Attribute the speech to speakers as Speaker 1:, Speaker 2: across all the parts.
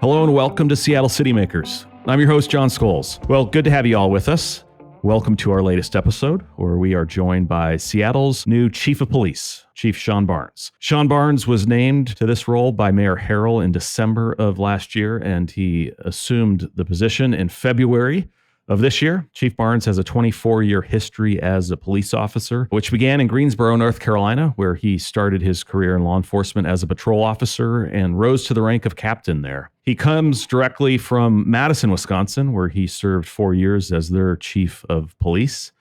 Speaker 1: Hello and welcome to Seattle City Makers. I'm your host, Jon Scholes. Well, good to have you all with us. Welcome to our latest episode, where we are joined by Seattle's new Chief of Police, Chief Shon Barnes. Shon Barnes was named to this role by Mayor Harrell in December of last year, and he assumed the position in February of this year. Chief Barnes has a 24-year history as a police officer, which began in Greensboro, North Carolina, where he started his career in law enforcement as a patrol officer and rose to the rank of captain there. He comes directly from Madison, Wisconsin, where he served 4 years as their chief of police.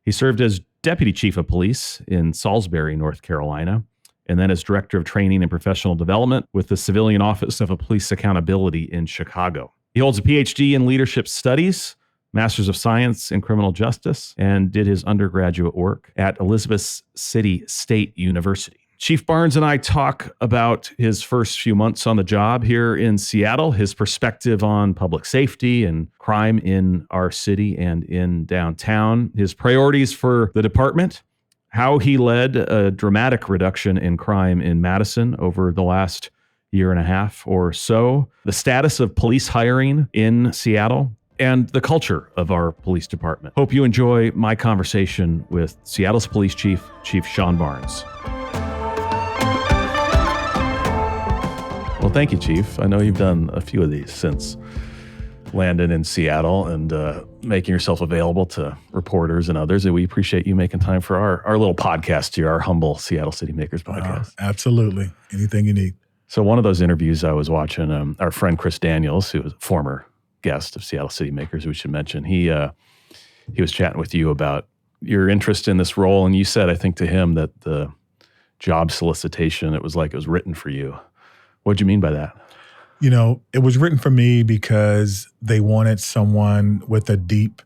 Speaker 1: He served as deputy chief of police in Salisbury, North Carolina, and then as director of training and professional development with the Civilian Office of Police Accountability in Chicago. He holds a PhD in leadership studies, Masters of Science in Criminal Justice, and did his undergraduate work at Elizabeth City State University. Chief Barnes and I talk about his first few months on the job here in Seattle, his perspective on public safety and crime in our city and in downtown, his priorities for the department, how he led a dramatic reduction in crime in Madison over the last year and a half or so, the status of police hiring in Seattle, and the culture of our police department. Hope you enjoy my conversation with Seattle's Police Chief, Chief Shon Barnes. Well, thank you, Chief. I know you've done a few of these since landing in Seattle and making yourself available to reporters and others. And we appreciate you making time for our little podcast here, our humble Seattle City Makers podcast.
Speaker 2: Absolutely. Anything you need.
Speaker 1: So one of those interviews I was watching, our friend Chris Daniels, who was a former guest of Seattle City Makers, we should mention, he was chatting with you about your interest in this role. And you said, I think, to him that the job solicitation, it was like it was written for you. What'd you mean by that?
Speaker 2: You know, it was written for me because they wanted someone with a deep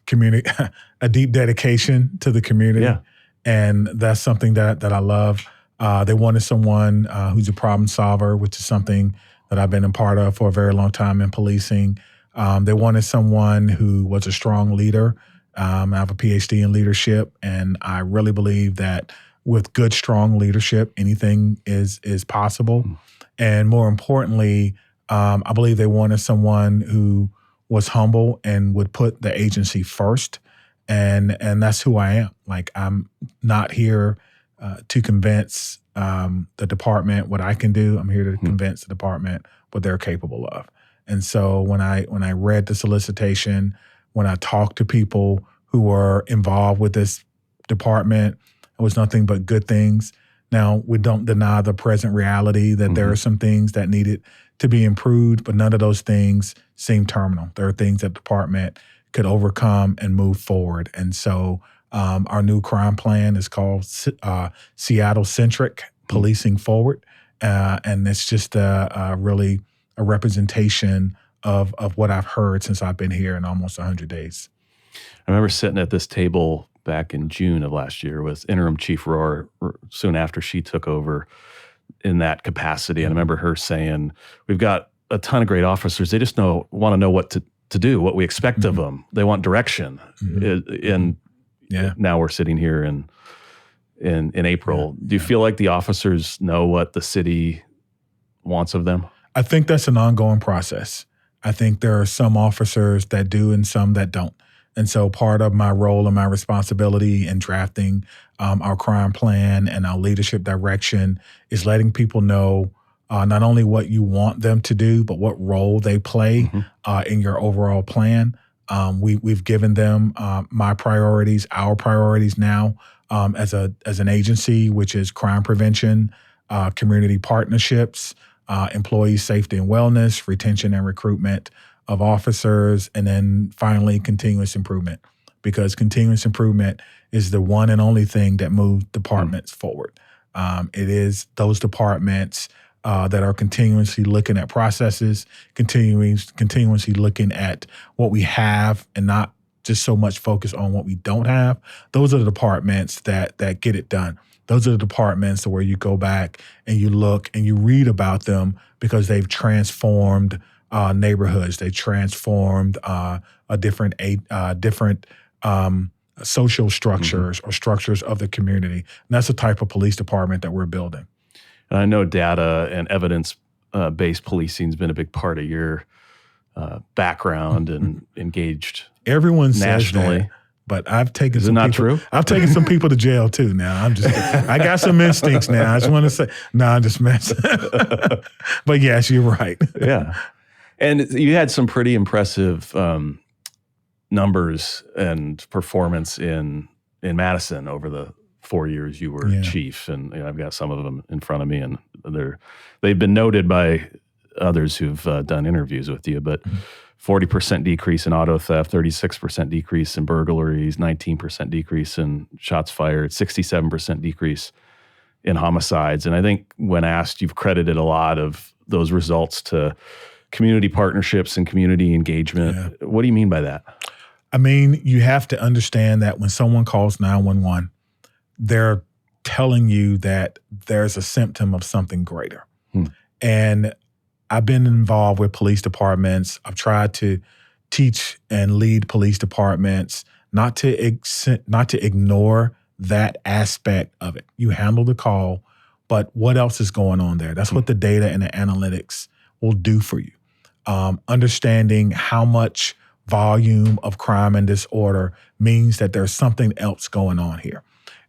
Speaker 2: community, a deep dedication to the community.
Speaker 1: Yeah.
Speaker 2: And that's something that I love. They wanted someone who's a problem solver, which is something that I've been a part of for a very long time in policing. They wanted someone who was a strong leader. I have a PhD in leadership, and I really believe that with good, strong leadership, anything is possible. And more importantly, I believe they wanted someone who was humble and would put the agency first. And that's who I am. Like, I'm not here to convince the department what I can do. I'm here to convince the department what they're capable of. And so when I read the solicitation, when I talked to people who were involved with this department, it was nothing but good things. Now, we don't deny the present reality that there are some things that needed to be improved, but none of those things seem terminal. There are things that the department could overcome and move forward. And so our new crime plan is called Seattle-Centric Policing Forward. And it's just really a representation of what I've heard since I've been here in almost 100 days.
Speaker 1: I remember sitting at this table back in June of last year with Interim Chief Rohr soon after she took over in that capacity. And I remember her saying, we've got a ton of great officers. They just want to know what to do, what we expect of them. They want direction. And now we're sitting here in April. Do you feel like the officers know what the city wants of them?
Speaker 2: I think that's an ongoing process. I think there are some officers that do and some that don't. And so part of my role and my responsibility in drafting our crime plan and our leadership direction is letting people know not only what you want them to do, but what role they play in your overall plan. We've given them my priorities, our priorities now as an agency, which is crime prevention, community partnerships, employee safety and wellness, retention and recruitment of officers, and then finally continuous improvement, because continuous improvement is the one and only thing that moves departments forward. It is those departments that are continuously looking at processes, continuously looking at what we have and not just so much focus on what we don't have. Those are the departments that get it done. Those are the departments where you go back and you look and you read about them because they've transformed neighborhoods. They transformed different social structures or structures of the community. And that's the type of police department that we're building.
Speaker 1: And I know data and evidence based policing has been a big part of your background and engaged
Speaker 2: Everyone
Speaker 1: nationally.
Speaker 2: says that, but I've taken
Speaker 1: Is it
Speaker 2: some
Speaker 1: not
Speaker 2: people,
Speaker 1: true?
Speaker 2: I've taken some people to jail too now. I got some instincts now. I just want to say, no, I'm just messing. But yes, you're right.
Speaker 1: Yeah. And you had some pretty impressive numbers and performance in Madison over the 4 years you were chief. And I've got some of them in front of me, and they've been noted by others who've done interviews with you, but 40% decrease in auto theft, 36% decrease in burglaries, 19% decrease in shots fired, 67% decrease in homicides. And I think when asked, you've credited a lot of those results to community partnerships and community engagement. Yeah. What do you mean by that?
Speaker 2: I mean, you have to understand that when someone calls 911, they're telling you that there's a symptom of something greater. And I've been involved with police departments. I've tried to teach and lead police departments, not to ignore that aspect of it. You handle the call, but what else is going on there? That's what the data and the analytics will do for you. Understanding how much volume of crime and disorder means that there's something else going on here.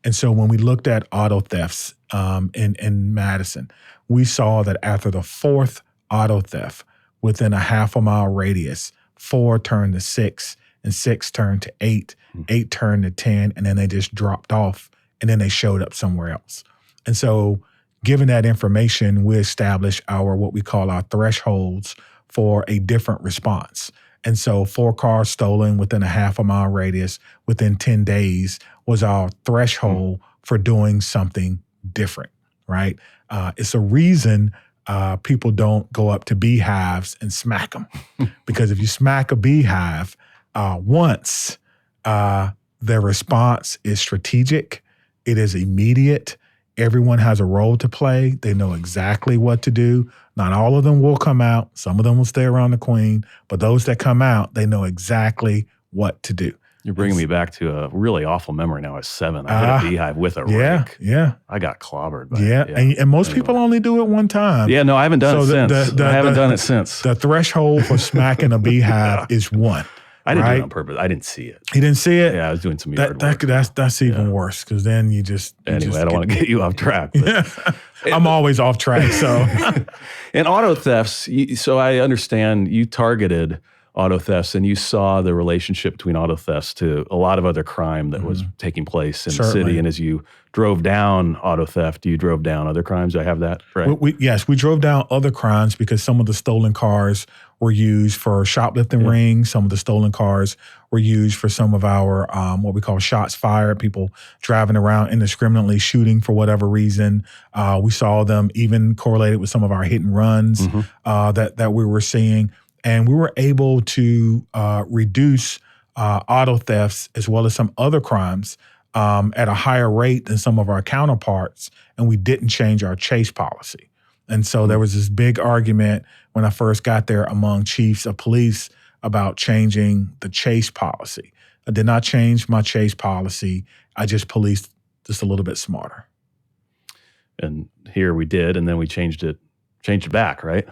Speaker 2: And so when we looked at auto thefts in Madison, we saw that after the fourth auto theft within a half a mile radius, 4 turned to 6, and 6 turned to 8, 8 turned to 10, and then they just dropped off, and then they showed up somewhere else. And so given that information, we established what we call our thresholds for a different response. And so 4 cars stolen within a half a mile radius within 10 days was our threshold for doing something different, right? It's a reason people don't go up to beehives and smack them. Because if you smack a beehive once, their response is strategic. It is immediate. Everyone has a role to play. They know exactly what to do. Not all of them will come out. Some of them will stay around the queen. But those that come out, they know exactly what to do.
Speaker 1: You're bringing me back to a really awful memory now. I was 7. I hit a beehive with a rake.
Speaker 2: Yeah.
Speaker 1: I got clobbered.
Speaker 2: And most people only do it one time.
Speaker 1: Yeah, no, I haven't done it since. I haven't done it since.
Speaker 2: The threshold for smacking a beehive is 1.
Speaker 1: I didn't do it on purpose. I didn't see it.
Speaker 2: You didn't see it?
Speaker 1: Yeah, I was doing some yard work.
Speaker 2: That's even worse, because then you just...
Speaker 1: Anyway, I don't want to get you off track.
Speaker 2: I'm always off track, so...
Speaker 1: In auto thefts, so I understand you targeted auto thefts, and you saw the relationship between auto thefts to a lot of other crime that was taking place in the city. And as you drove down auto theft, you drove down other crimes. Do I have that right?
Speaker 2: Yes, we drove down other crimes because some of the stolen cars were used for shoplifting rings. Some of the stolen cars were used for some of our what we call shots fired, people driving around indiscriminately shooting for whatever reason. We saw them even correlated with some of our hit and runs that we were seeing. And we were able to reduce auto thefts as well as some other crimes at a higher rate than some of our counterparts, and we didn't change our chase policy. And so there was this big argument when I first got there among chiefs of police about changing the chase policy. I did not change my chase policy. I just policed just a little bit smarter.
Speaker 1: And here we did, and then we changed it back, right?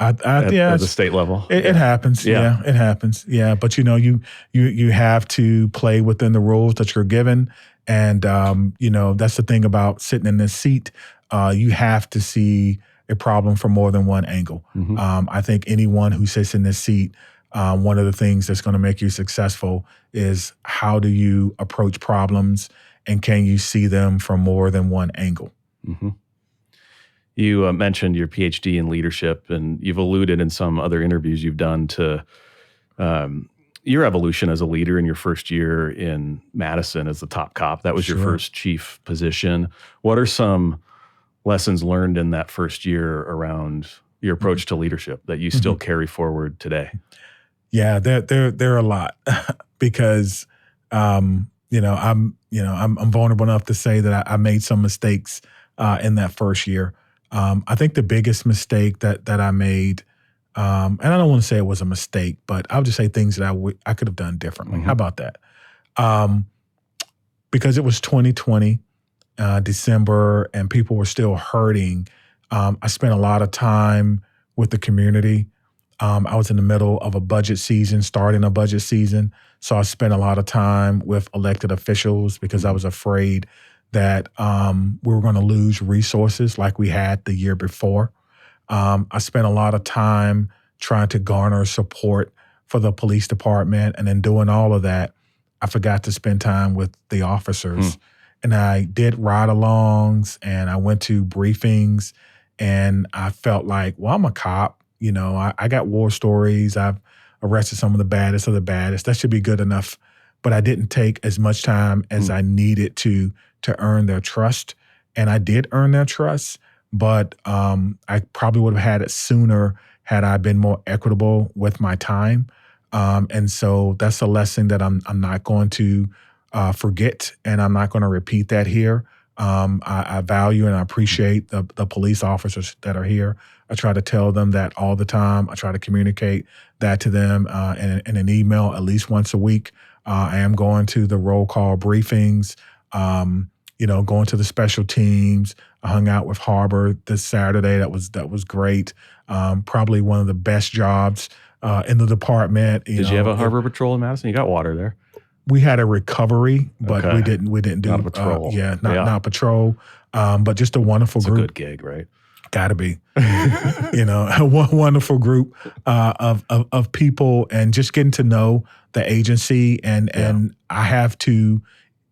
Speaker 1: At the state level.
Speaker 2: It happens. Yeah, it happens. Yeah, but you have to play within the rules that you're given. And, that's the thing about sitting in this seat. You have to see a problem from more than one angle. I think anyone who sits in this seat, one of the things that's going to make you successful is how do you approach problems, and can you see them from more than one angle?
Speaker 1: You mentioned your PhD in leadership, and you've alluded in some other interviews you've done to your evolution as a leader in your first year in Madison as the top cop. That was your first chief position. What are some lessons learned in that first year around your approach to leadership that you still carry forward today?
Speaker 2: Yeah, there are a lot because I'm vulnerable enough to say that I made some mistakes in that first year. I think the biggest mistake that I made, and I don't want to say it was a mistake, but I'll just say things that I could have done differently. How about that? Because it was 2020, December, and people were still hurting. I spent a lot of time with the community. I was in the middle of a budget season, starting a budget season. So I spent a lot of time with elected officials because I was afraid that we were going to lose resources like we had the year before. I spent a lot of time trying to garner support for the police department. And in doing all of that, I forgot to spend time with the officers. And I did ride-alongs and I went to briefings and I felt like, well, I'm a cop. You know, I got war stories. I've arrested some of the baddest of the baddest. That should be good enough. But I didn't take as much time as I needed to earn their trust. And I did earn their trust, but I probably would have had it sooner had I been more equitable with my time. And so that's a lesson that I'm not going to forget, and I'm not going to repeat that here. I value and I appreciate the police officers that are here. I try to tell them that all the time. I try to communicate that to them in an email at least once a week. I am going to the roll call briefings, going to the special teams. I hung out with Harbor this Saturday. That was great. Probably one of the best jobs in the department.
Speaker 1: Did you have a harbor patrol in Madison? You got water there.
Speaker 2: We had a recovery, but we didn't do
Speaker 1: not a patrol.
Speaker 2: Not patrol. But just a wonderful group.
Speaker 1: A good gig, right?
Speaker 2: Gotta be. A wonderful group of people, and just getting to know the agency. And I have to,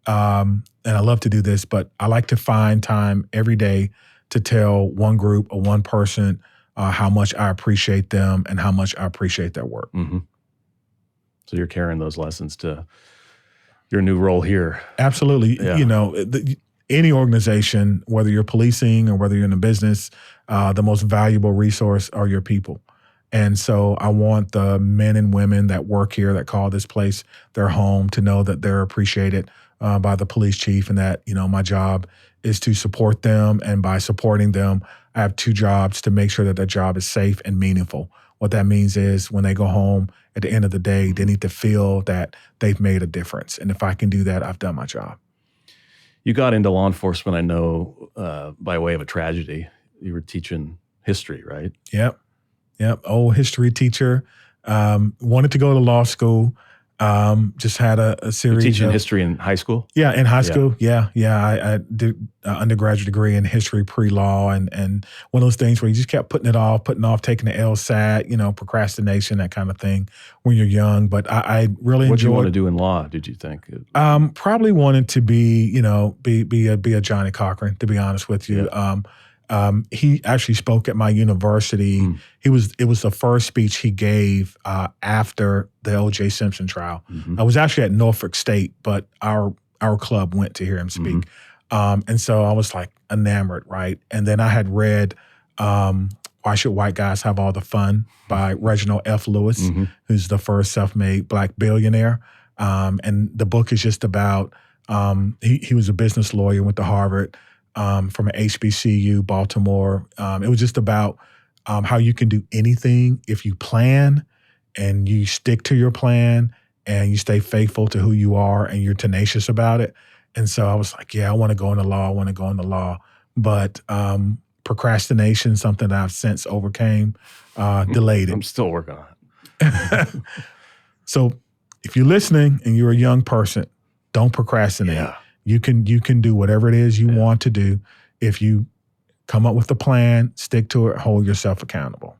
Speaker 2: and I love to do this, but I like to find time every day to tell one group or one person how much I appreciate them and how much I appreciate their work.
Speaker 1: So you're carrying those lessons to your new role here.
Speaker 2: Absolutely. Yeah. Any organization, whether you're policing or whether you're in a business, the most valuable resource are your people. And so I want the men and women that work here, that call this place their home, to know that they're appreciated by the police chief, and that, my job is to support them. And by supporting them, I have two jobs: to make sure that their job is safe and meaningful. What that means is when they go home at the end of the day, they need to feel that they've made a difference. And if I can do that, I've done my job.
Speaker 1: You got into law enforcement, I know, by way of a tragedy. You were teaching history, right?
Speaker 2: Yep. Old history teacher. Wanted to go to law school. Just had a series.
Speaker 1: You're teaching history in high school?
Speaker 2: Yeah, in high school. Yeah. I did an undergraduate degree in history pre-law, and one of those things where you just kept putting off, taking the LSAT, procrastination, that kind of thing when you're young. But I really enjoyed.
Speaker 1: What did you want to do in law, did you think?
Speaker 2: Probably wanted to be a Johnny Cochran, to be honest with you. Yeah. He actually spoke at my university. It was the first speech he gave after the O.J. Simpson trial. I was actually at Norfolk State, but our club went to hear him speak. And so I was like enamored, right? And then I had read Why Should White Guys Have All the Fun by Reginald F. Lewis, who's the first self-made Black billionaire. And the book is just about, he was a business lawyer, went to Harvard, from an HBCU, Baltimore. It was just about how you can do anything if you plan and you stick to your plan and you stay faithful to who you are and you're tenacious about it. And so I was like, I want to go into law. But procrastination, something that I've since overcame, delayed it.
Speaker 1: I'm still working on it.
Speaker 2: So if you're listening and you're a young person, don't procrastinate.
Speaker 1: Yeah.
Speaker 2: You can do whatever it is you want to do if you come up with a plan, stick to it, hold yourself accountable.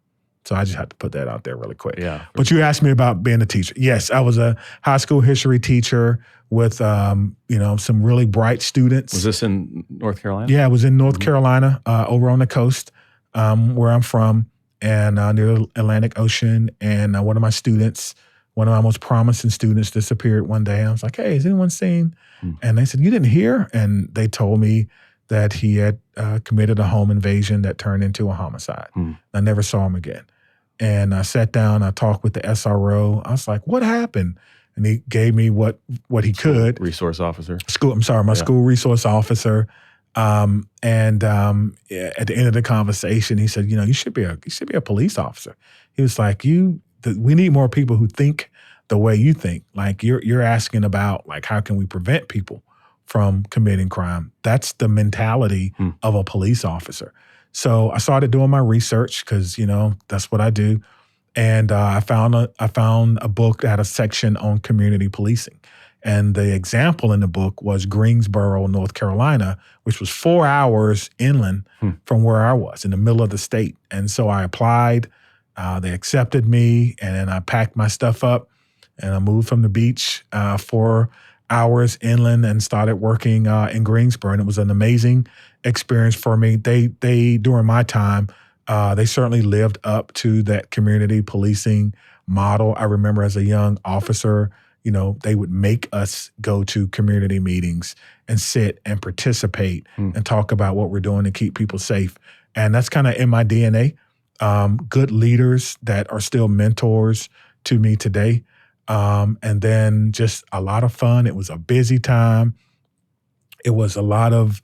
Speaker 2: So I just had to put that out there really quick.
Speaker 1: Yeah.
Speaker 2: But you asked me about being a teacher. Yes, I was a high school history teacher with some really bright students.
Speaker 1: Was this in North Carolina?
Speaker 2: Yeah, it was in North Carolina, over on the coast, where I'm from, and near the Atlantic Ocean. And one of my students, one of my most promising students, disappeared one day. I was like, hey, has anyone seen? And they said, you didn't hear? And they told me that he had committed a home invasion that turned into a homicide. I never saw him again. And I sat down, I talked with the SRO. I was like, what happened? And he gave me what he could.
Speaker 1: Resource officer.
Speaker 2: School resource officer. And at the end of the conversation, he said, you should be a police officer. He was like, we need more people who think the way you think. Like you're asking about, like, how can we prevent people from committing crime? That's the mentality of a police officer. So I started doing my research because, that's what I do. And I found a book that had a section on community policing. And the example in the book was Greensboro, North Carolina, which was 4 hours inland from where I was, in the middle of the state. And so I applied. They accepted me, and then I packed my stuff up, and I moved from the beach 4 hours inland and started working in Greensboro. And it was an amazing experience for me. They during my time, they certainly lived up to that community policing model. I remember as a young officer, they would make us go to community meetings and sit and participate and talk about what we're doing to keep people safe. And that's kind of in my DNA. Good leaders that are still mentors to me today. And then just a lot of fun. It was a busy time. It was a lot of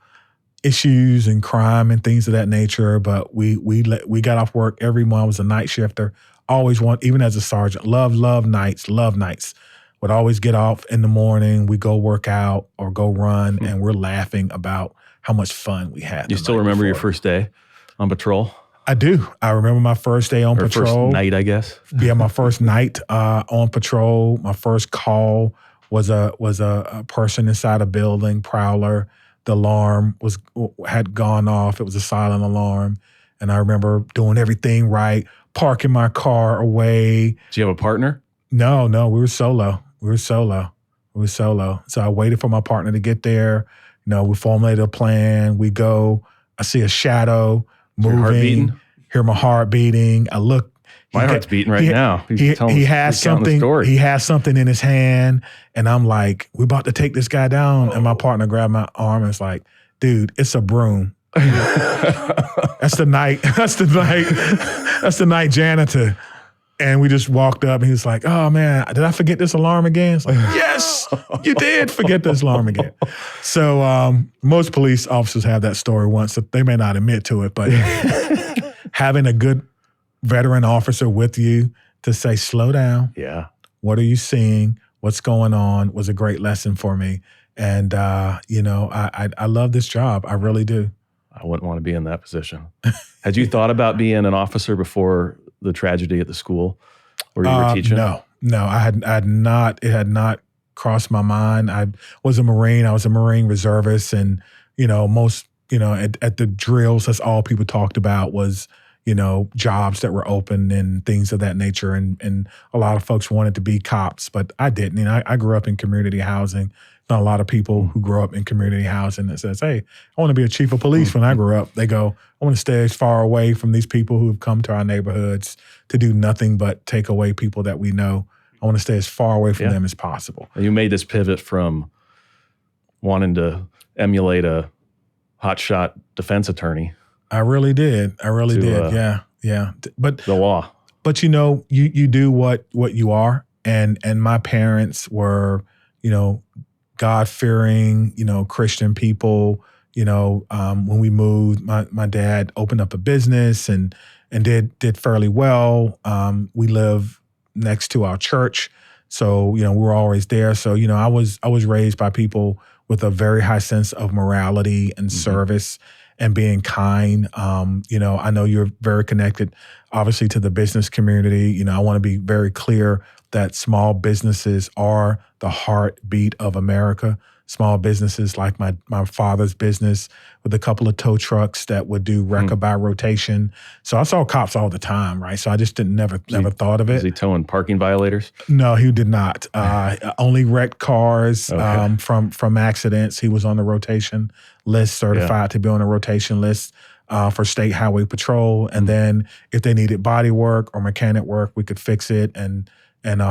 Speaker 2: issues and crime and things of that nature. But we got off work every month. I was a night shifter. Always even as a sergeant, love nights. Would always get off in the morning. We go work out or go run, and we're laughing about how much fun we had.
Speaker 1: You still remember your first day on patrol?
Speaker 2: I do. I remember my first day on patrol.
Speaker 1: First night, I guess.
Speaker 2: Yeah, my first night on patrol. My first call was a person inside a building, prowler. The alarm had gone off. It was a silent alarm, and I remember doing everything right, parking my car away.
Speaker 1: Did you have a partner?
Speaker 2: No, we were solo. So I waited for my partner to get there. We formulated a plan. We go. I see a shadow moving. Hear my heart beating. I look.
Speaker 1: My heart's beating right now.
Speaker 2: He has something. He has something in his hand, and I'm like, "We're about to take this guy down." And my partner grabbed my arm and was like, "Dude, it's a broom." That's the night. That's the night janitor. And we just walked up, and he was like, "Oh man, did I forget this alarm again?" It's like, "Yes, you did forget this alarm again." So most police officers have that story once. So they may not admit to it, but having a good veteran officer with you to say, "Slow down.
Speaker 1: Yeah.
Speaker 2: What are you seeing? What's going on?" was a great lesson for me. And I love this job. I really do.
Speaker 1: I wouldn't want to be in that position. Had you thought about being an officer before the tragedy at the school where you were teaching?
Speaker 2: No, I had not. It had not crossed my mind. I was a Marine. I was a Marine reservist, and most at the drills, that's all people talked about was jobs that were open and things of that nature. And a lot of folks wanted to be cops, but I didn't. I grew up in community housing. Not a lot of people who grow up in community housing that says, "Hey, I want to be a chief of police." When I grew up, they go, "I want to stay as far away from these people who have come to our neighborhoods to do nothing but take away people that we know. I want to stay as far away from them as possible."
Speaker 1: You made this pivot from wanting to emulate a hotshot defense attorney.
Speaker 2: I really did. Yeah. But
Speaker 1: the law.
Speaker 2: But you do what you are, and my parents were God-fearing, Christian people. When we moved, my dad opened up a business and did fairly well. We live next to our church, so we're always there. So I was raised by people with a very high sense of morality and service and being kind. I know you're very connected, obviously, to the business community. I want to be very clear that small businesses are the heartbeat of America. Small businesses like my father's business with a couple of tow trucks that would do wrecker by rotation. So I saw cops all the time, right? So I just never thought of it.
Speaker 1: Is he towing parking violators?
Speaker 2: No, he did not. Only wrecked cars from accidents. He was on the rotation list, certified to be on the rotation list for State Highway Patrol. And then if they needed body work or mechanic work, we could fix it and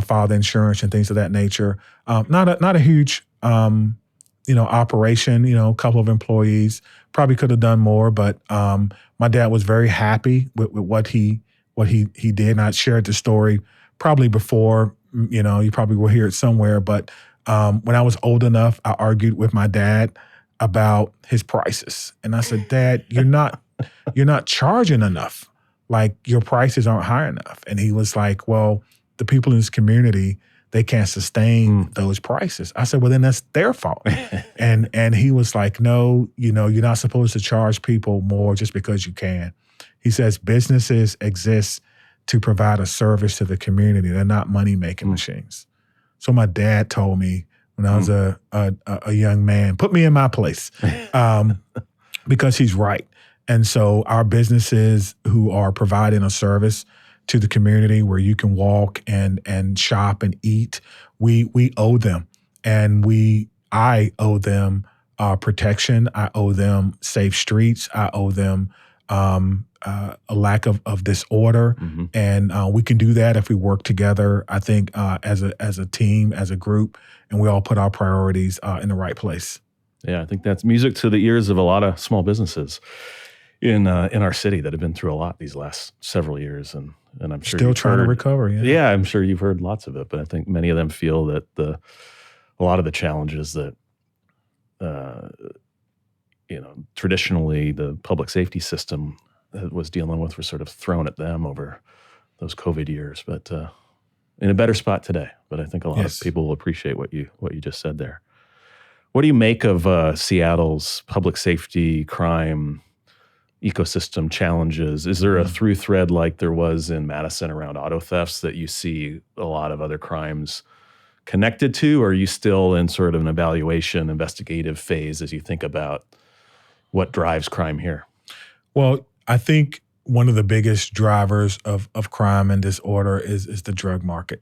Speaker 2: file the insurance and things of that nature. Not a huge operation, a couple of employees, probably could have done more, but my dad was very happy with what he did. And I shared the story probably before, you probably will hear it somewhere, but when I was old enough, I argued with my dad about his prices. And I said, "Dad, you're not charging enough. Like, your prices aren't high enough." And he was like, "Well, the people in this community, they can't sustain those prices. I said, well, then that's their fault. and he was like, no, you're not supposed to charge people more just because you can. He says businesses exist to provide a service to the community. They're not money-making machines. So my dad told me when I was a young man, put me in my place, because he's right. And so our businesses who are providing a service to the community where you can walk and shop and eat, we owe them. And I owe them protection. I owe them safe streets. I owe them a lack of disorder. And we can do that if we work together, I think, as a team, as a group, and we all put our priorities in the right place.
Speaker 1: Yeah, I think that's music to the ears of a lot of small businesses in our city that have been through a lot these last several years, and I'm sure
Speaker 2: still trying to recover.
Speaker 1: Yeah, I'm sure you've heard lots of it, but I think many of them feel that a lot of the challenges that traditionally the public safety system was dealing with were sort of thrown at them over those COVID years, but in a better spot today. But I think a lot of people will appreciate what you just said there. What do you make of Seattle's public safety crime ecosystem challenges? Is there a through thread like there was in Madison around auto thefts that you see a lot of other crimes connected to, or are you still in sort of an investigative phase as you think about what drives crime here?
Speaker 2: Well, I think one of the biggest drivers of crime and disorder is the drug market.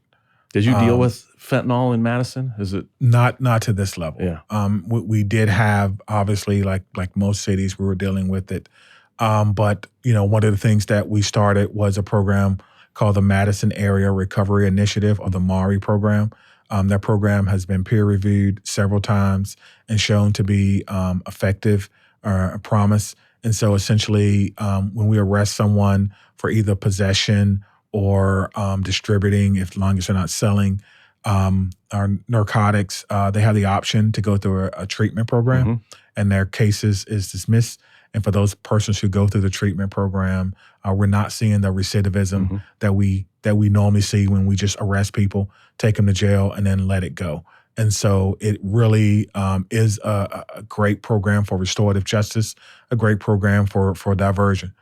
Speaker 1: Did you deal with fentanyl in Madison? Is it
Speaker 2: not to this level?
Speaker 1: Yeah.
Speaker 2: We did have, obviously, like most cities, we were dealing with it. But one of the things that we started was a program called the Madison Area Recovery Initiative, or the MARI program. That program has been peer reviewed several times and shown to be effective, a promise. And so essentially, when we arrest someone for either possession or distributing, as long as they're not selling our narcotics, they have the option to go through a treatment program, and their cases is dismissed. And for those persons who go through the treatment program, we're not seeing the recidivism that we normally see when we just arrest people, take them to jail, and then let it go. And so it really is a great program for restorative justice, a great program for diversion.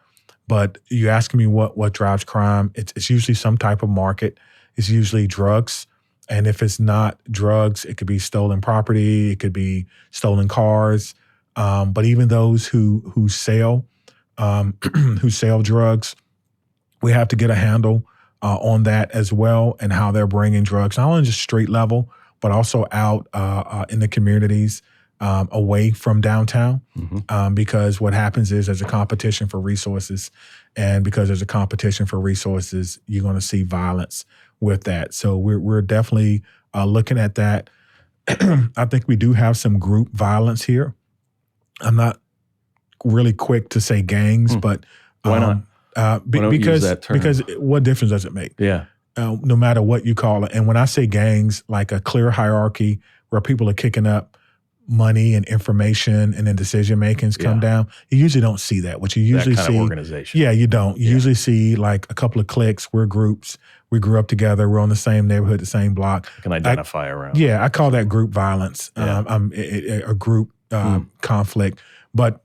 Speaker 2: But you asking me what drives crime, it's usually some type of market. It's usually drugs. And if it's not drugs, it could be stolen property, it could be stolen cars. But even those who sell drugs, we have to get a handle on that as well, and how they're bringing drugs, not only just street level, but also out in the communities away from downtown. Because what happens is there's a competition for resources, and because there's a competition for resources, you're going to see violence with that. So we're definitely looking at that. I think we do have some group violence here. I'm not really quick to say gangs, but
Speaker 1: why not?
Speaker 2: Because what difference does it make?
Speaker 1: Yeah.
Speaker 2: No matter what you call it. And when I say gangs, like a clear hierarchy where people are kicking up money and information and then decision makings come down, you usually don't see that. What you usually
Speaker 1: that kind
Speaker 2: see,
Speaker 1: of organization.
Speaker 2: Yeah, you don't. You usually see like a couple of cliques. We're groups. We grew up together. We're on the same neighborhood, the same block.
Speaker 1: You can identify around.
Speaker 2: Yeah, I call that group violence. A group conflict, but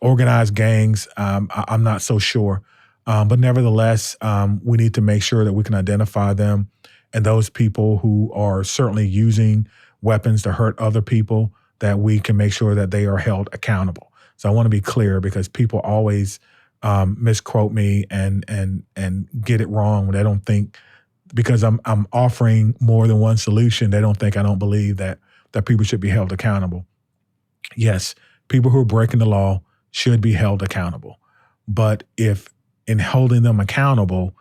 Speaker 2: organized gangs, I'm not so sure. But nevertheless, we need to make sure that we can identify them, and those people who are certainly using weapons to hurt other people, that we can make sure that they are held accountable. So I want to be clear, because people always misquote me and get it wrong when they don't think, because I'm offering more than one solution, they don't think I don't believe that people should be held accountable. Yes, people who are breaking the law should be held accountable. But if in holding them accountable,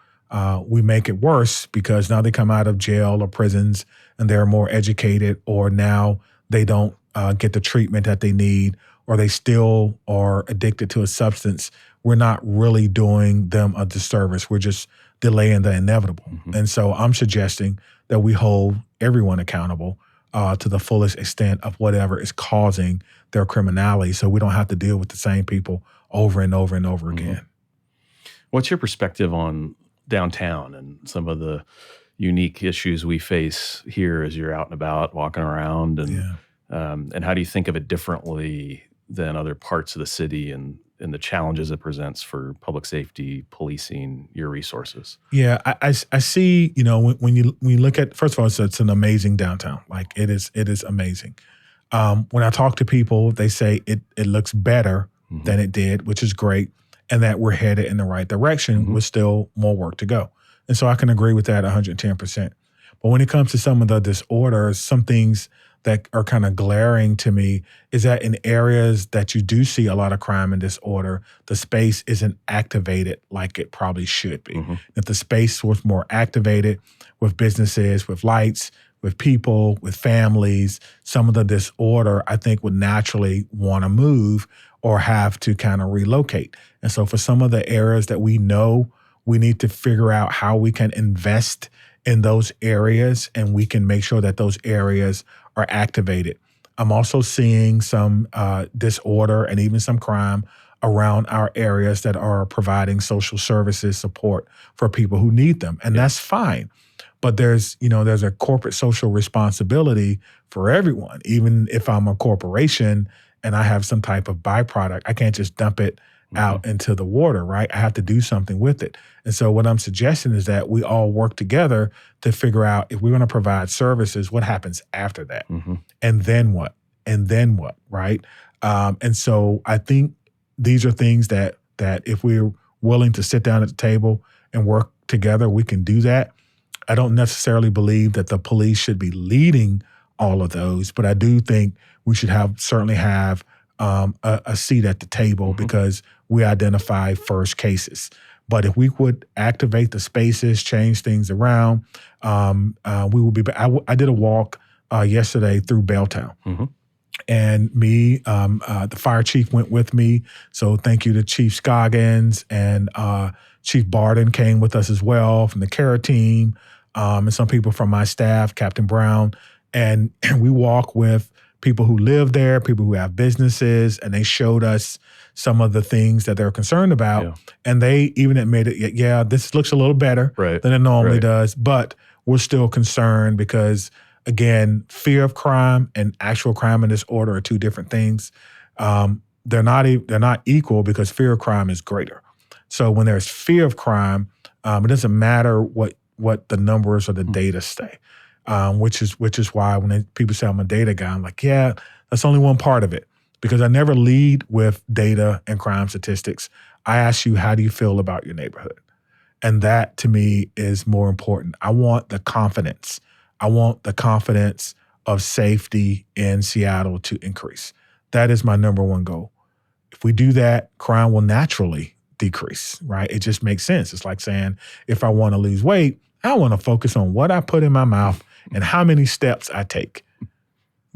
Speaker 2: we make it worse, because now they come out of jail or prisons and they're more educated, or now they don't get the treatment that they need, or they still are addicted to a substance, we're not really doing them a disservice. We're just delaying the inevitable. And so I'm suggesting that we hold everyone accountable to the fullest extent of whatever is causing their criminality, so we don't have to deal with the same people over and over and over again.
Speaker 1: What's your perspective on downtown and some of the unique issues we face here as you're out and about, walking around, and how do you think of it differently than other parts of the city and the challenges it presents for public safety, policing, your resources?
Speaker 2: Yeah, I see. When you look at, first of all, it's an amazing downtown. Like it is amazing. When I talk to people, they say it looks better than it did, which is great, and that we're headed in the right direction with still more work to go. And so I can agree with that 110%. But when it comes to some of the disorders, some things that are kind of glaring to me is that in areas that you do see a lot of crime and disorder, the space isn't activated like it probably should be. If the space was more activated with businesses, with lights, with people, with families, some of the disorder, I think, would naturally want to move or have to kind of relocate. And so for some of the areas that we know, we need to figure out how we can invest in those areas and we can make sure that those areas are activated. I'm also seeing some disorder and even some crime around our areas that are providing social services support for people who need them. And that's fine. But there's a corporate social responsibility for everyone. Even if I'm a corporation and I have some type of byproduct, I can't just dump it out into the water, right? I have to do something with it. And so what I'm suggesting is that we all work together to figure out, if we're going to provide services, what happens after that? And then what? And then what, right? And so I think these are things that if we're willing to sit down at the table and work together, we can do that. I don't necessarily believe that the police should be leading all of those, but I do think we should certainly have a seat at the table because we identify first cases. But if we would activate the spaces, change things around, we will be. I did a walk yesterday through Belltown, and me, the fire chief went with me. So thank you to Chief Scoggins, and Chief Barden came with us as well from the CARA team, and some people from my staff, Captain Brown, and we walk with people who live there, people who have businesses, and they showed us some of the things that they're concerned about. Yeah. And they even admitted, yeah, this looks a little better than it normally does, but we're still concerned because, again, fear of crime and actual crime and disorder are two different things. They're not equal because fear of crime is greater. So when there's fear of crime, it doesn't matter what the numbers or the data say. Which is why when people say I'm a data guy, I'm like, yeah, that's only one part of it, because I never lead with data and crime statistics. I ask you, how do you feel about your neighborhood? And that to me is more important. I want the confidence. I want the confidence of safety in Seattle to increase. That is my number one goal. If we do that, crime will naturally decrease, right? It just makes sense. It's like saying, if I want to lose weight, I want to focus on what I put in my mouth and how many steps I take.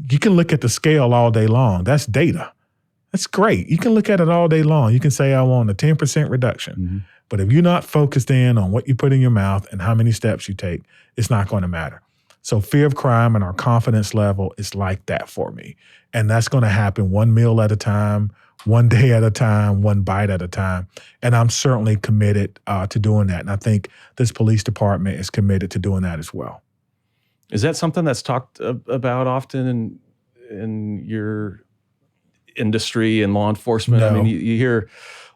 Speaker 2: You can look at the scale all day long. That's data. That's great. You can look at it all day long. You can say, I want a 10% reduction. But if you're not focused in on what you put in your mouth and how many steps you take, it's not going to matter. So fear of crime and our confidence level is like that for me. And that's going to happen one meal at a time, one day at a time, one bite at a time. And I'm certainly committed to doing that. And I think this police department is committed to doing that as well.
Speaker 1: Is that something that's talked about often in your industry and law enforcement?
Speaker 2: No.
Speaker 1: I mean, you hear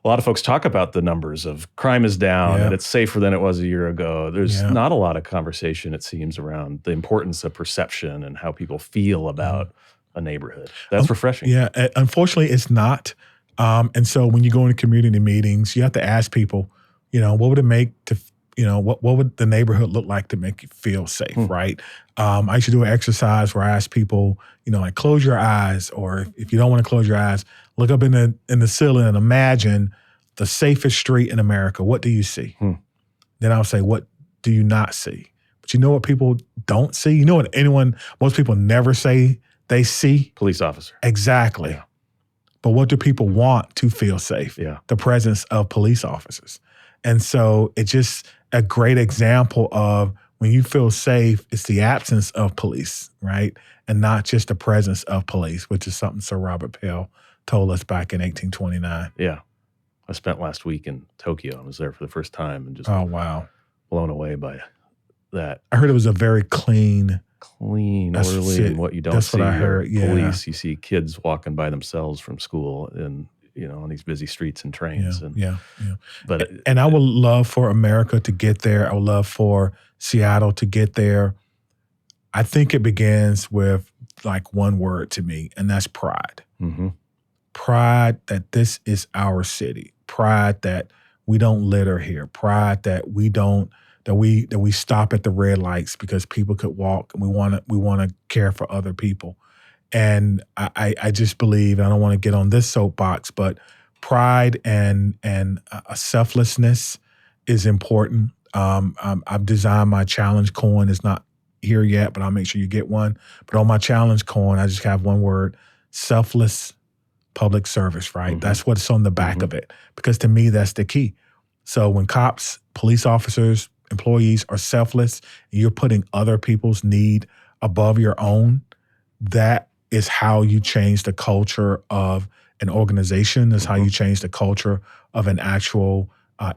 Speaker 1: a lot of folks talk about the numbers of crime is down and it's safer than it was a year ago. There's not a lot of conversation, it seems, around the importance of perception and how people feel about a neighborhood. That's refreshing.
Speaker 2: Yeah, unfortunately, it's not. And so when you go into community meetings, you have to ask people, what would it make to what would the neighborhood look like to make you feel safe, right? I used to do an exercise where I asked people, like close your eyes, or if you don't want to close your eyes, look up in the ceiling and imagine the safest street in America. What do you see? Then I'll say, what do you not see? But you know what people don't see? You know what most people never say they see?
Speaker 1: Police officer.
Speaker 2: Exactly. Yeah. But what do people want to feel safe?
Speaker 1: Yeah.
Speaker 2: The presence of police officers. And so it's just a great example of when you feel safe, it's the absence of police, right? And not just the presence of police, which is something Sir Robert Pell told us back in 1829.
Speaker 1: Yeah. I spent last week in Tokyo. I was there for the first time and just
Speaker 2: blown
Speaker 1: away by that
Speaker 2: I heard it was a very clean,
Speaker 1: orderly, and what you don't
Speaker 2: That's
Speaker 1: see
Speaker 2: what I heard. Yeah.
Speaker 1: police. You see kids walking by themselves from school and, on these busy streets and trains.
Speaker 2: Yeah.
Speaker 1: But
Speaker 2: And I would love for America to get there. I would love for Seattle to get there. I think it begins with like one word to me, and that's pride.
Speaker 1: mm-hmm.
Speaker 2: Pride that this is our city. Pride that we don't litter here. Pride that we don't that we stop at the red lights because people could walk, and we want to care for other people. And I just believe, and I don't want to get on this soapbox, but pride and a selflessness is important. I've designed my challenge coin. It's not here yet, but I'll make sure you get one. But on my challenge coin, I just have one word: selfless public service, right?
Speaker 1: Mm-hmm.
Speaker 2: That's what's on the back of it. Because to me, that's the key. So when cops, police officers, employees are selfless, and you're putting other people's need above your own, that is how you change the culture of an organization. That's how you change the culture of an actual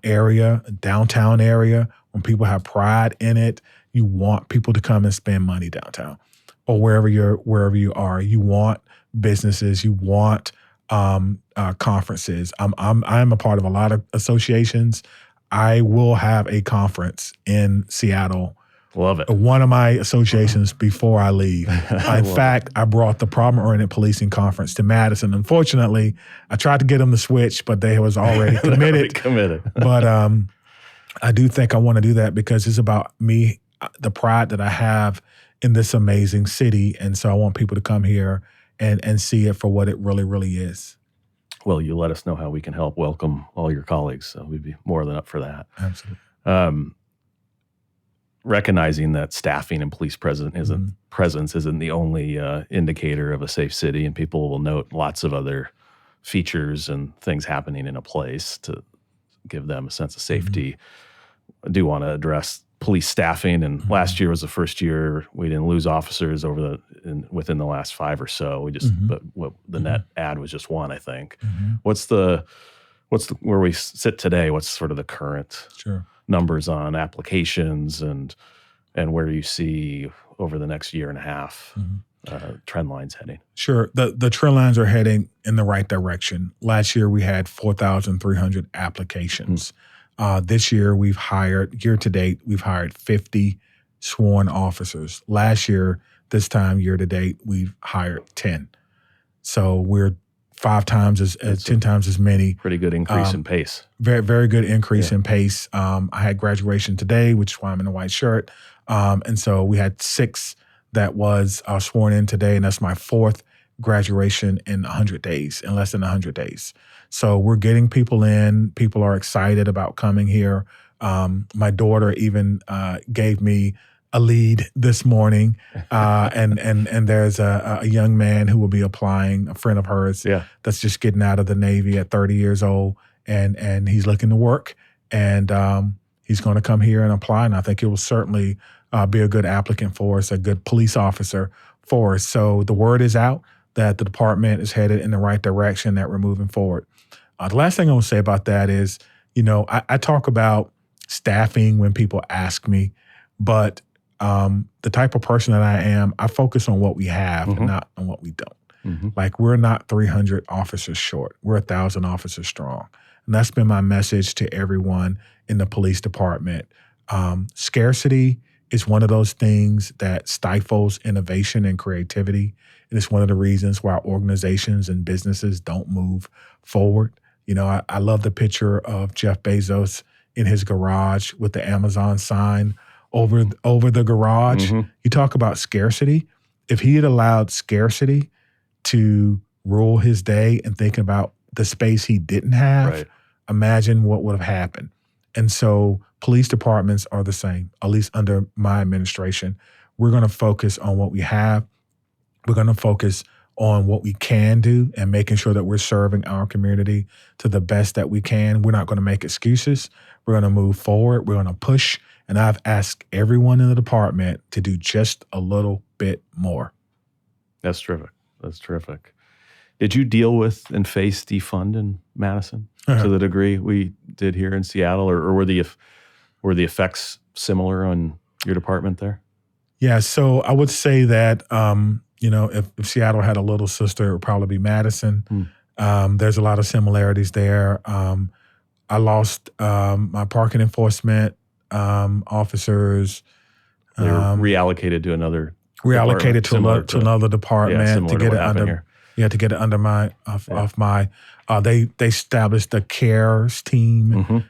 Speaker 2: area, a downtown area. When people have pride in it, you want people to come and spend money downtown or wherever you are. You want businesses. You want conferences. I'm a part of a lot of associations. I will have a conference in Seattle.
Speaker 1: Love it.
Speaker 2: One of my associations before I leave. In fact, I brought the problem-oriented policing conference to Madison. Unfortunately, I tried to get them to switch, but they was already committed. But I do think I want to do that because it's about me, the pride that I have in this amazing city. And so I want people to come here and see it for what it really, really is.
Speaker 1: Well, you let us know how we can help welcome all your colleagues. So we'd be more than up for that.
Speaker 2: Absolutely.
Speaker 1: Recognizing that staffing and police presence isn't the only indicator of a safe city, and people will note lots of other features and things happening in a place to give them a sense of safety. I do want to address police staffing, and last year was the first year we didn't lose officers within the last 5 or so. We just, but what the net add was just one, I think. What's the where we sit today? What's sort of the current numbers on applications and where you see over the next year and a half trend lines heading? Sure.
Speaker 2: The trend lines are heading in the right direction. Last year we had 4,300 applications. This year year to date, we've hired 50 sworn officers. Last year, this time, year to date, we've hired 10. So we're 10 times as many.
Speaker 1: Pretty good increase in pace.
Speaker 2: Very, very good increase in pace. I had graduation today, which is why I'm in a white shirt. And so we had 6 that was sworn in today, and that's my 4th graduation in less than 100 days. So we're getting people in. People are excited about coming here. My daughter even gave me a lead this morning, and there's a young man who will be applying, a friend of hers that's just getting out of the Navy at 30 years old, and he's looking to work, and he's going to come here and apply, and I think it will certainly be a good applicant for us, a good police officer for us. So the word is out that the department is headed in the right direction, that we're moving forward. The last thing I want to say about that is, I talk about staffing when people ask me, but the type of person that I am, I focus on what we have and not on what we don't. Like, we're not 300 officers short. We're 1,000 officers strong. And that's been my message to everyone in the police department. Scarcity is one of those things that stifles innovation and creativity. And it's one of the reasons why organizations and businesses don't move forward. I love the picture of Jeff Bezos in his garage with the Amazon sign over the garage. You talk about scarcity. If he had allowed scarcity to rule his day and think about the space he didn't have, imagine what would have happened. And so police departments are the same, at least under my administration. We're going to focus on what we have. We're going to focus on what we can do and making sure that we're serving our community to the best that we can. We're not going to make excuses. We're going to move forward. We're going to push. And I've asked everyone in the department to do just a little bit more.
Speaker 1: That's terrific. Did you deal with and face defund in Madison to the degree we did here in Seattle, or were the effects similar on your department there?
Speaker 2: Yeah, so I would say that, if Seattle had a little sister, it would probably be Madison. There's a lot of similarities there. I lost my parking enforcement officers.
Speaker 1: They were reallocated to another
Speaker 2: reallocated
Speaker 1: department,
Speaker 2: to another department
Speaker 1: similar
Speaker 2: to get
Speaker 1: what
Speaker 2: it
Speaker 1: happened
Speaker 2: under.
Speaker 1: here.
Speaker 2: Yeah, to get it under my. They established a cares team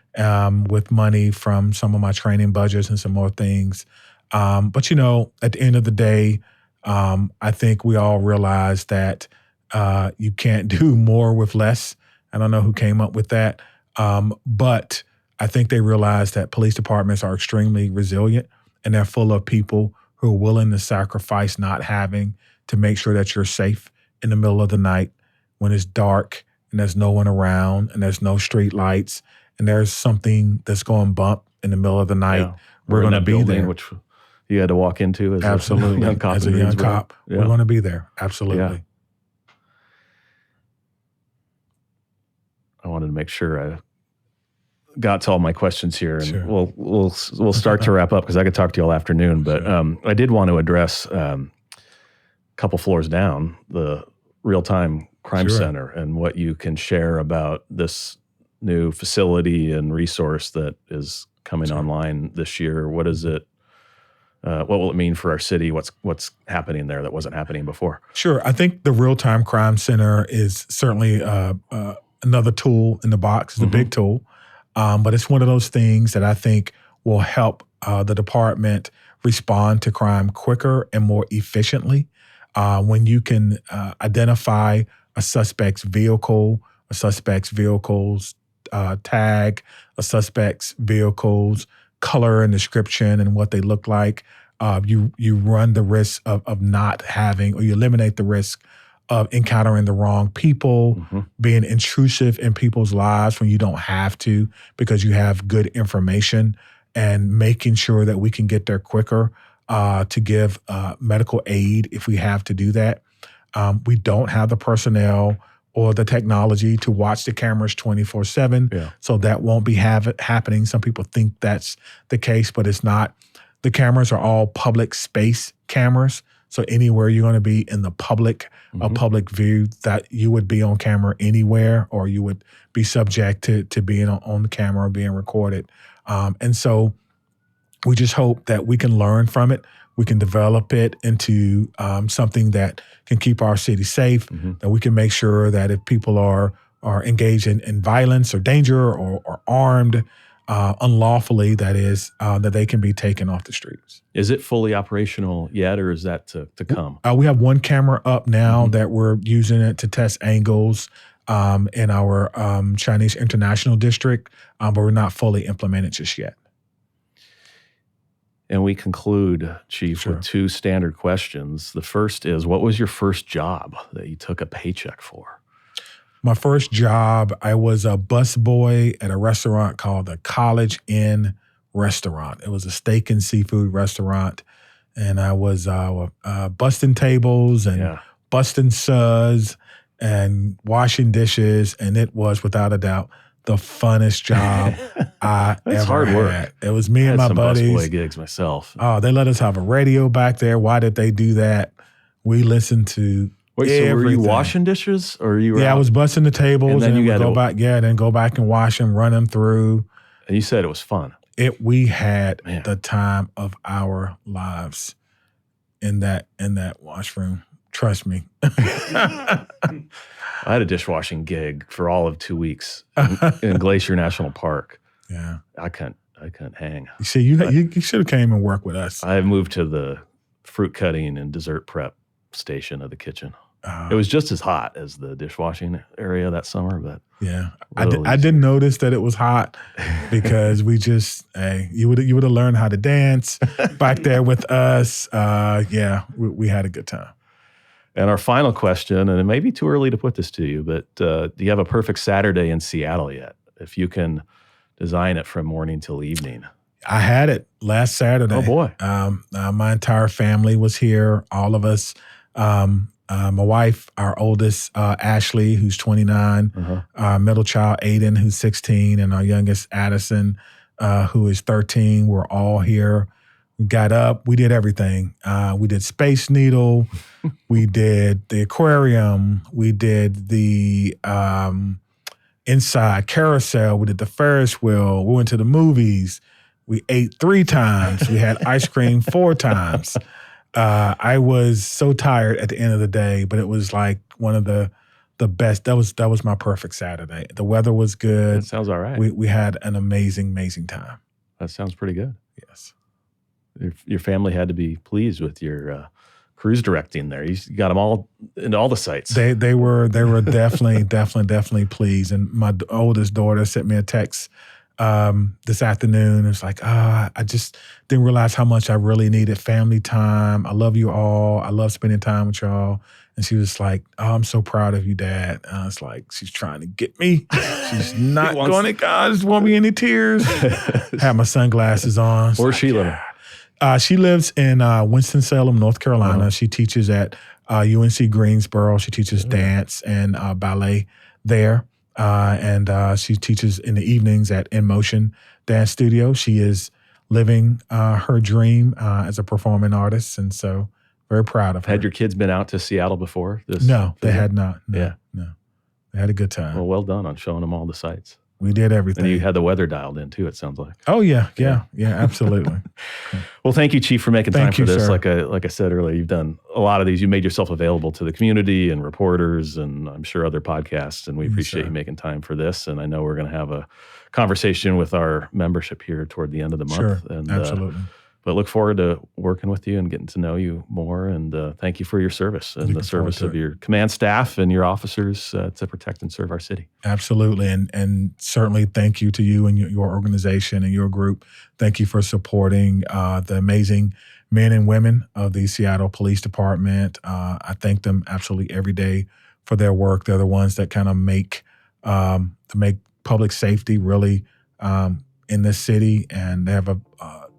Speaker 2: with money from some of my training budgets and some more things. But at the end of the day, I think we all realize that you can't do more with less. I don't know who came up with that, but I think they realize that police departments are extremely resilient, and they're full of people who are willing to sacrifice not having to make sure that you're safe in the middle of the night when it's dark and there's no one around and there's no street lights and there's something that's going bump in the middle of the night.
Speaker 1: Yeah.
Speaker 2: We're going to be there.
Speaker 1: Which you had to walk into as
Speaker 2: Absolutely.
Speaker 1: a young cop.
Speaker 2: As a young cop,
Speaker 1: yeah.
Speaker 2: We're going to be there. Absolutely.
Speaker 1: Yeah. I wanted to make sure I got to all my questions here, and
Speaker 2: Sure.
Speaker 1: we'll start to wrap up because I could talk to you all afternoon. But I did want to address a couple floors down, the real-time crime
Speaker 2: Sure.
Speaker 1: center, and what you can share about this new facility and resource that is coming
Speaker 2: Sure.
Speaker 1: online this year. What is it? What will it mean for our city? What's happening there that wasn't happening before?
Speaker 2: Sure. I think the Real-Time Crime Center is certainly another tool in the box. It's a big tool. But it's one of those things that I think will help the department respond to crime quicker and more efficiently. When you can identify a suspect's vehicle, a suspect's vehicle's tag, a suspect's vehicle's color and description and what they look like, you run the risk of not having, or you eliminate the risk of encountering the wrong people, being intrusive in people's lives when you don't have to because you have good information, and making sure that we can get there quicker to give medical aid if we have to do that. We don't have the personnel or the technology to watch the cameras 24/7, so that won't be happening. Some people think that's the case, but it's not. The cameras are all public space cameras. So anywhere you're going to be in the public, a public view, that you would be on camera anywhere, or you would be subject to being on the camera or being recorded. And so we just hope that we can learn from it. We can develop it into something that can keep our city safe, that we can make sure that if people are engaged in violence or danger or armed unlawfully, that is, that they can be taken off the streets.
Speaker 1: Is it fully operational yet, or is that to come?
Speaker 2: We have one camera up now that we're using it to test angles in our Chinese International District, but we're not fully implemented just yet.
Speaker 1: And we conclude, Chief, with two standard questions. The first is, what was your first job that you took a paycheck for?
Speaker 2: My first job, I was a busboy at a restaurant called the College Inn Restaurant. It was a steak and seafood restaurant, and I was busting tables and busting suds and washing dishes, and it was, without a doubt, the funnest job I ever
Speaker 1: hard
Speaker 2: had.
Speaker 1: work.
Speaker 2: It was me and my buddies.
Speaker 1: Busboy gigs myself.
Speaker 2: Oh, they let us have a radio back there. Why did they do that? We listened to everything.
Speaker 1: So were you washing dishes, or you were?
Speaker 2: Yeah, I was busting the tables,
Speaker 1: and then you got
Speaker 2: go back. Yeah, then go back and wash them, run them through.
Speaker 1: And you said it was fun.
Speaker 2: We had the time of our lives in that washroom. Trust me.
Speaker 1: I had a dishwashing gig for all of 2 weeks in Glacier National Park.
Speaker 2: Yeah,
Speaker 1: I couldn't hang.
Speaker 2: You see, you should have came and worked with us.
Speaker 1: I moved to the fruit cutting and dessert prep station of the kitchen. It was just as hot as the dishwashing area that summer, but
Speaker 2: yeah, I didn't notice that it was hot because we just you would have learned how to dance back there with us. We had a good time.
Speaker 1: And our final question, and it may be too early to put this to you, but do you have a perfect Saturday in Seattle yet? If you can design it from morning till evening.
Speaker 2: I had it last Saturday.
Speaker 1: Oh, boy.
Speaker 2: My entire family was here, all of us. My wife, our oldest, Ashley, who's 29, our middle child, Aiden, who's 16, and our youngest, Madison, who is 13. We're all here. We got up. We did everything. We did Space Needle. We did the aquarium. We did the inside carousel. We did the Ferris wheel. We went to the movies. We ate 3 times. We had ice cream 4 times. I was so tired at the end of the day, but it was like one of the best. That was my perfect Saturday. The weather was good.
Speaker 1: That sounds all right.
Speaker 2: We had an amazing time.
Speaker 1: That sounds pretty good.
Speaker 2: Yes.
Speaker 1: Your family had to be pleased with your cruise directing there. You got them all into all the sites.
Speaker 2: They were definitely pleased. And my oldest daughter sent me a text this afternoon. It's like, I just didn't realize how much I really needed family time. I love you all. I love spending time with y'all. And she was like, I'm so proud of you, Dad. And it's like, she's trying to get me. She's not going to, God, just won't be any tears. Have my sunglasses on.
Speaker 1: Where's she living?
Speaker 2: She lives in Winston-Salem, North Carolina. She teaches at UNC Greensboro. She teaches dance and ballet there. And she teaches in the evenings at In Motion Dance Studio. She is living her dream as a performing artist. And so very proud of her.
Speaker 1: Had your kids been out to Seattle before?
Speaker 2: No, they had not. No. They had a good time.
Speaker 1: Well done on showing them all the sites.
Speaker 2: We did everything.
Speaker 1: And you had the weather dialed in too, it sounds like.
Speaker 2: Oh, yeah, absolutely.
Speaker 1: Well, thank you, Chief, for making time for this.
Speaker 2: Sir.
Speaker 1: Like I said earlier, you've done a lot of these. You made yourself available to the community and reporters and I'm sure other podcasts, and we appreciate you making time for this. And I know we're going to have a conversation with our membership here toward the end of the month.
Speaker 2: Sure,
Speaker 1: and,
Speaker 2: absolutely.
Speaker 1: But look forward to working with you and getting to know you more. And thank you for your service and the service of your command staff and your officers to protect and serve our city.
Speaker 2: Absolutely. And certainly thank you to you and your organization and your group. Thank you for supporting the amazing men and women of the Seattle Police Department. I thank them absolutely every day for their work. They're the ones that kind of make public safety really in this city, and they have a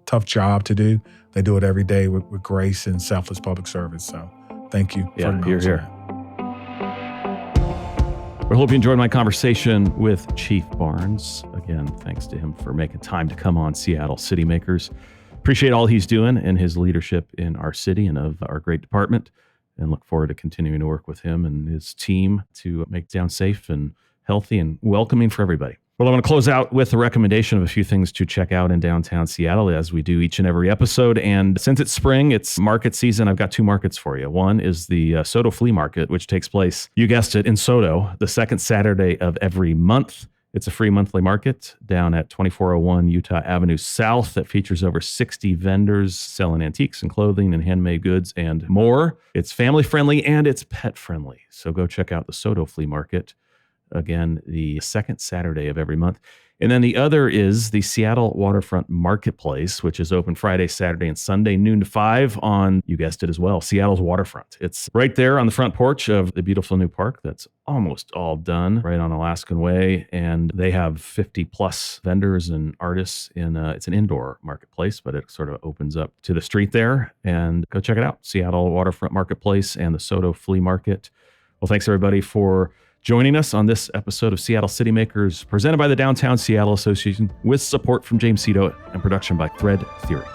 Speaker 2: tough job to do. They do it every day with grace and selfless public service. So thank you.
Speaker 1: Yeah, you're here. I hope you enjoyed my conversation with Chief Barnes. Again, thanks to him for making time to come on Seattle City Makers. Appreciate all he's doing and his leadership in our city and of our great department, and look forward to continuing to work with him and his team to make town safe and healthy and welcoming for everybody. Well, I want to close out with a recommendation of a few things to check out in downtown Seattle, as we do each and every episode. And since it's spring, it's market season, I've got 2 markets for you. One is the SoDo Flea Market, which takes place, you guessed it, in SoDo, the second Saturday of every month. It's a free monthly market down at 2401 Utah Avenue South that features over 60 vendors selling antiques and clothing and handmade goods and more. It's family friendly and it's pet friendly. So go check out the SoDo Flea Market. Again, the second Saturday of every month. And then the other is the Seattle Waterfront Marketplace, which is open Friday, Saturday, and Sunday, noon to 5 on, you guessed it as well, Seattle's waterfront. It's right there on the front porch of the beautiful new park that's almost all done, right on Alaskan Way. And they have 50 plus vendors and artists it's an indoor marketplace, but it sort of opens up to the street there. And go check it out, Seattle Waterfront Marketplace and the SoDo Flea Market. Well, thanks everybody for joining us on this episode of Seattle City Makers, presented by the Downtown Seattle Association with support from James Cito and production by Thread Theory.